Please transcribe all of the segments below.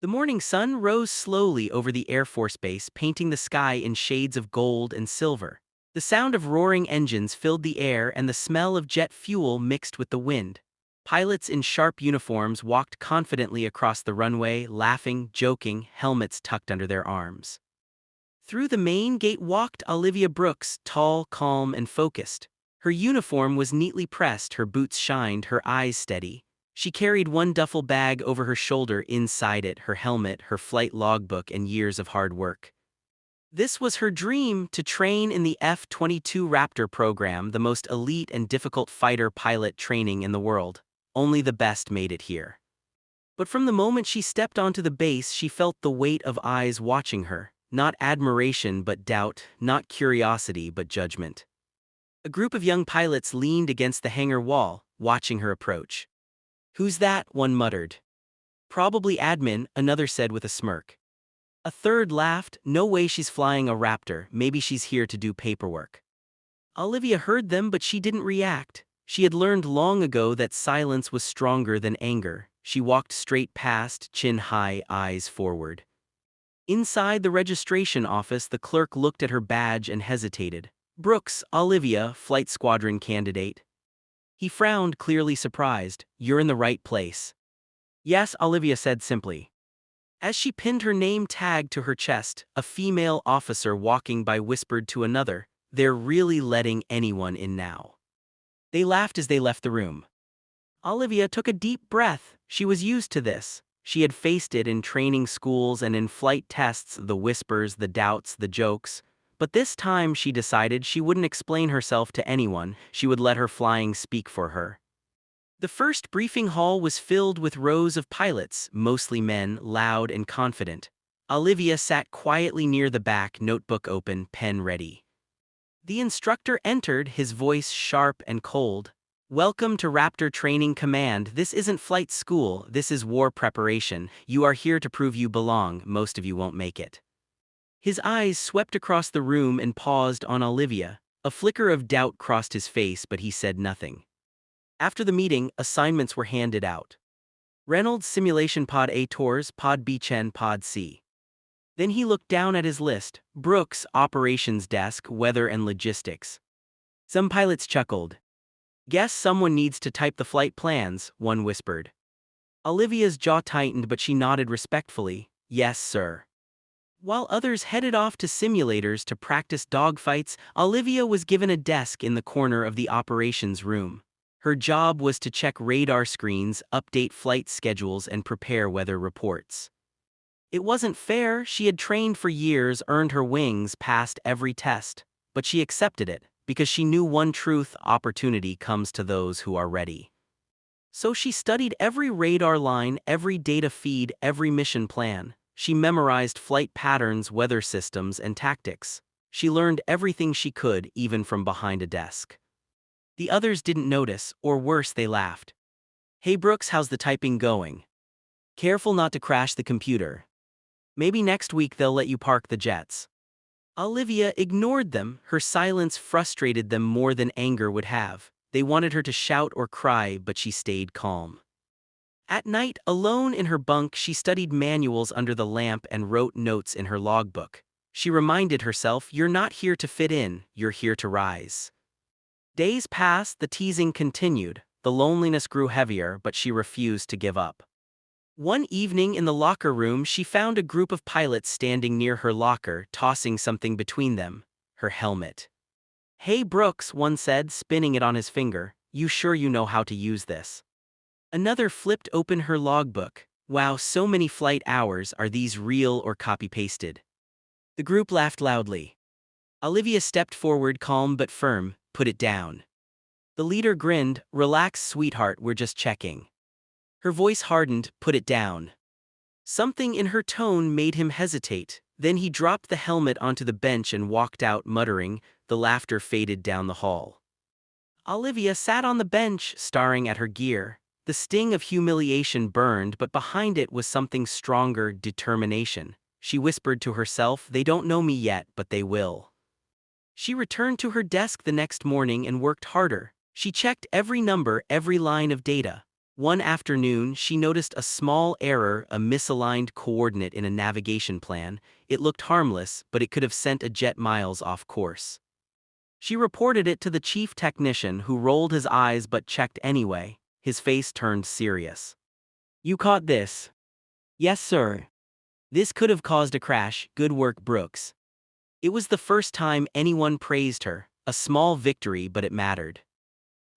The morning sun rose slowly over the Air Force Base, painting the sky in shades of gold and silver. The sound of roaring engines filled the air and the smell of jet fuel mixed with the wind. Pilots in sharp uniforms walked confidently across the runway, laughing, joking, helmets tucked under their arms. Through the main gate walked Olivia Brooks, tall, calm, and focused. Her uniform was neatly pressed, her boots shined, her eyes steady. She carried one duffel bag over her shoulder, inside it her helmet, her flight logbook, and years of hard work. This was her dream, to train in the F-22 Raptor program, the most elite and difficult fighter pilot training in the world. Only the best made it here. But from the moment she stepped onto the base, she felt the weight of eyes watching her. Not admiration but doubt, not curiosity but judgment. A group of young pilots leaned against the hangar wall, watching her approach. "Who's that?" one muttered. "Probably admin," another said with a smirk. A third laughed. "No way, she's flying a Raptor, maybe she's here to do paperwork." Olivia heard them, but she didn't react. She had learned long ago that silence was stronger than anger. She walked straight past, chin high, eyes forward. Inside the registration office, the clerk looked at her badge and hesitated. "Brooks, Olivia, flight squadron candidate." He frowned, clearly surprised. "You're in the right place." "Yes," Olivia said simply. As she pinned her name tag to her chest, a female officer walking by whispered to another, "They're really letting anyone in now." They laughed as they left the room. Olivia took a deep breath. She was used to this. She had faced it in training schools and in flight tests, the whispers, the doubts, the jokes. But this time she decided she wouldn't explain herself to anyone, she would let her flying speak for her. The first briefing hall was filled with rows of pilots, mostly men, loud and confident. Olivia sat quietly near the back, notebook open, pen ready. The instructor entered, his voice sharp and cold. "Welcome to Raptor Training Command. This isn't flight school, this is war preparation. You are here to prove you belong, most of you won't make it." His eyes swept across the room and paused on Olivia. A flicker of doubt crossed his face, but he said nothing. After the meeting, assignments were handed out. Reynolds Simulation Pod A Tours, Pod B Chen, Pod C. Then he looked down at his list. Brooks, Operations Desk, Weather and Logistics. Some pilots chuckled. "Guess someone needs to type the flight plans," one whispered. Olivia's jaw tightened, but she nodded respectfully. "Yes, sir." While others headed off to simulators to practice dogfights, Olivia was given a desk in the corner of the operations room. Her job was to check radar screens, update flight schedules, and prepare weather reports. It wasn't fair. She had trained for years, earned her wings, passed every test. But she accepted it, because she knew one truth: opportunity comes to those who are ready. So she studied every radar line, every data feed, every mission plan. She memorized flight patterns, weather systems, and tactics. She learned everything she could, even from behind a desk. The others didn't notice, or worse, they laughed. "Hey Brooks, how's the typing going? Careful not to crash the computer. Maybe next week they'll let you park the jets." Olivia ignored them. Her silence frustrated them more than anger would have. They wanted her to shout or cry, but she stayed calm. At night, alone in her bunk, she studied manuals under the lamp and wrote notes in her logbook. She reminded herself, "You're not here to fit in, you're here to rise." Days passed, the teasing continued. The loneliness grew heavier, but she refused to give up. One evening in the locker room, she found a group of pilots standing near her locker, tossing something between them: her helmet. "Hey Brooks," one said, spinning it on his finger, "you sure you know how to use this?" Another flipped open her logbook. "Wow, so many flight hours, are these real or copy-pasted?" The group laughed loudly. Olivia stepped forward, calm but firm. "Put it down." The leader grinned. "Relax, sweetheart, we're just checking." Her voice hardened. "Put it down." Something in her tone made him hesitate. Then he dropped the helmet onto the bench and walked out, muttering. The laughter faded down the hall. Olivia sat on the bench, staring at her gear. The sting of humiliation burned, but behind it was something stronger: determination. She whispered to herself, "They don't know me yet, but they will." She returned to her desk the next morning and worked harder. She checked every number, every line of data. One afternoon, she noticed a small error, a misaligned coordinate in a navigation plan. It looked harmless, but it could have sent a jet miles off course. She reported it to the chief technician, who rolled his eyes but checked anyway. His face turned serious. "You caught this?" "Yes, sir." "This could have caused a crash. Good work, Brooks." It was the first time anyone praised her, a small victory, but it mattered.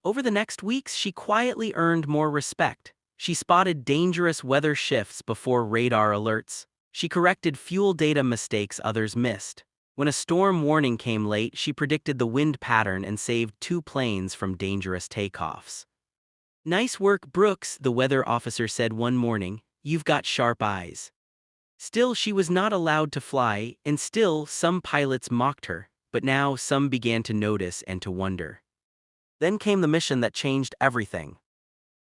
Over the next weeks, she quietly earned more respect. She spotted dangerous weather shifts before radar alerts. She corrected fuel data mistakes others missed. When a storm warning came late, she predicted the wind pattern and saved 2 planes from dangerous takeoffs. "Nice work, Brooks," the weather officer said one morning. "You've got sharp eyes." Still, she was not allowed to fly, and still, some pilots mocked her, but now some began to notice and to wonder. Then came the mission that changed everything.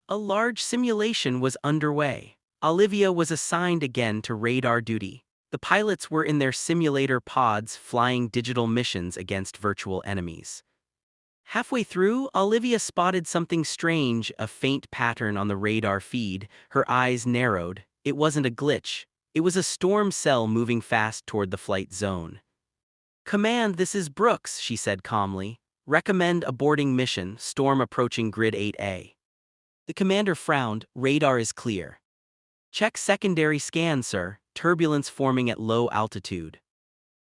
A large simulation was underway. Olivia was assigned again to radar duty. The pilots were in their simulator pods flying digital missions against virtual enemies. Halfway through, Olivia spotted something strange, a faint pattern on the radar feed. Her eyes narrowed. It wasn't a glitch. It was a storm cell moving fast toward the flight zone. "Command, this is Brooks," she said calmly. "Recommend aborting mission, storm approaching grid 8A." The commander frowned. "Radar is clear." "Check secondary scan, sir. Turbulence forming at low altitude."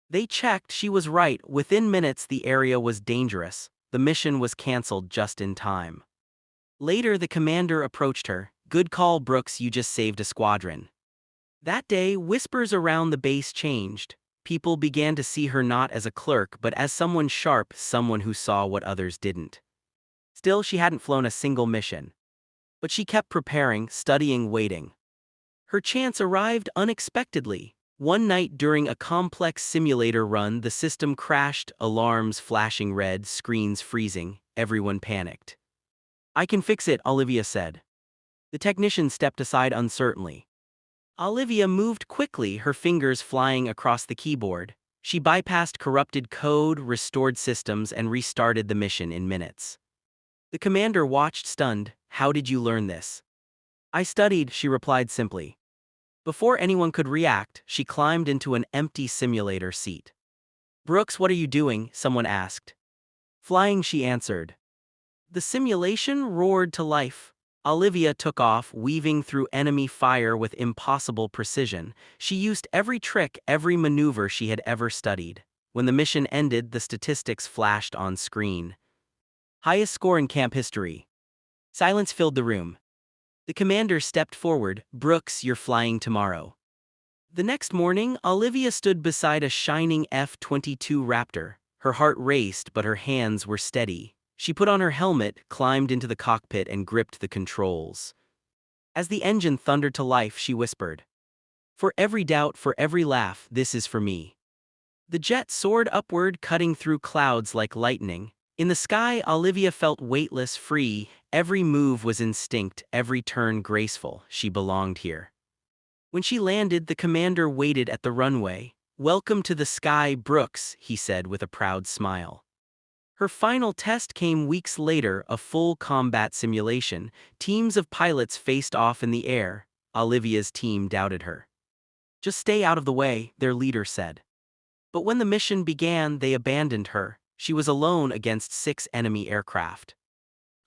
They checked. She was right. Within minutes, the area was dangerous. The mission was canceled just in time. Later, the commander approached her. "Good call, Brooks, you just saved a squadron." That day, whispers around the base changed. People began to see her not as a clerk but as someone sharp, someone who saw what others didn't. Still, she hadn't flown a single mission. But she kept preparing, studying, waiting. Her chance arrived unexpectedly. One night during a complex simulator run, the system crashed, alarms flashing red, screens freezing. Everyone panicked. "I can fix it," Olivia said. The technician stepped aside uncertainly. Olivia moved quickly, her fingers flying across the keyboard. She bypassed corrupted code, restored systems, and restarted the mission in minutes. The commander watched stunned. "How did you learn this?" "I studied," she replied simply. Before anyone could react, she climbed into an empty simulator seat. "Brooks, what are you doing?" someone asked. "Flying," she answered. The simulation roared to life. Olivia took off, weaving through enemy fire with impossible precision. She used every trick, every maneuver she had ever studied. When the mission ended, the statistics flashed on screen. "Highest score in camp history." Silence filled the room. The commander stepped forward. "Brooks, you're flying tomorrow." The next morning, Olivia stood beside a shining F-22 Raptor. Her heart raced, but her hands were steady. She put on her helmet, climbed into the cockpit, and gripped the controls. As the engine thundered to life, she whispered, "For every doubt, for every laugh, this is for me." The jet soared upward, cutting through clouds like lightning. In the sky, Olivia felt weightless, free. Every move was instinct, every turn graceful. She belonged here. When she landed, the commander waited at the runway. "Welcome to the sky, Brooks," he said with a proud smile. Her final test came weeks later, a full combat simulation. Teams of pilots faced off in the air. Olivia's team doubted her. "Just stay out of the way," their leader said. But when the mission began, they abandoned her. She was alone against 6 enemy aircraft.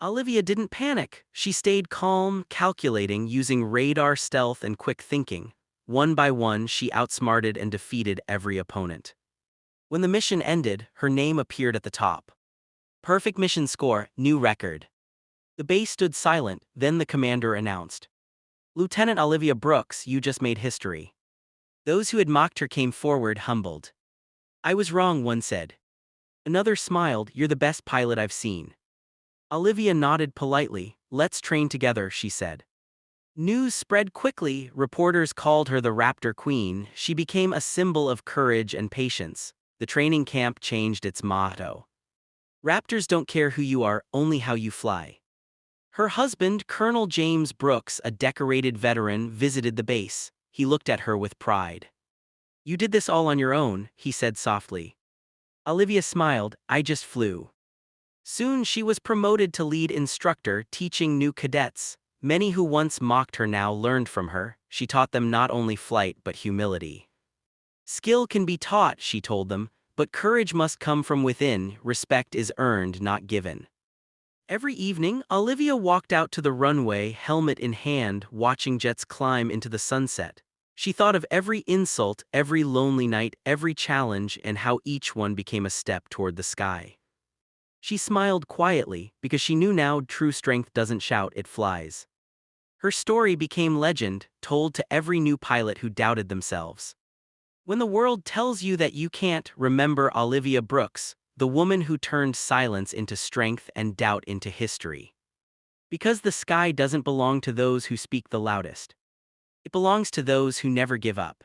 Olivia didn't panic. She stayed calm, calculating, using radar, stealth, and quick thinking. One by one, she outsmarted and defeated every opponent. When the mission ended, her name appeared at the top. "Perfect mission score, new record." The base stood silent, then the commander announced, "Lieutenant Olivia Brooks, you just made history." Those who had mocked her came forward, humbled. "I was wrong," one said. Another smiled, "You're the best pilot I've seen." Olivia nodded politely. "Let's train together," she said. News spread quickly. Reporters called her the Raptor Queen. She became a symbol of courage and patience. The training camp changed its motto. "Raptors don't care who you are, only how you fly." Her husband, Colonel James Brooks, a decorated veteran, visited the base. He looked at her with pride. "You did this all on your own," he said softly. Olivia smiled. "I just flew." Soon she was promoted to lead instructor, teaching new cadets. Many who once mocked her now learned from her. She taught them not only flight but humility. Skill can be taught, she told them, but courage must come from within. Respect is earned, not given. Every evening, Olivia walked out to the runway, helmet in hand, watching jets climb into the sunset. She thought of every insult, every lonely night, every challenge, and how each one became a step toward the sky. She smiled quietly, because she knew now true strength doesn't shout, it flies. Her story became legend, told to every new pilot who doubted themselves. When the world tells you that you can't, remember Olivia Brooks, the woman who turned silence into strength and doubt into history. Because the sky doesn't belong to those who speak the loudest. It belongs to those who never give up.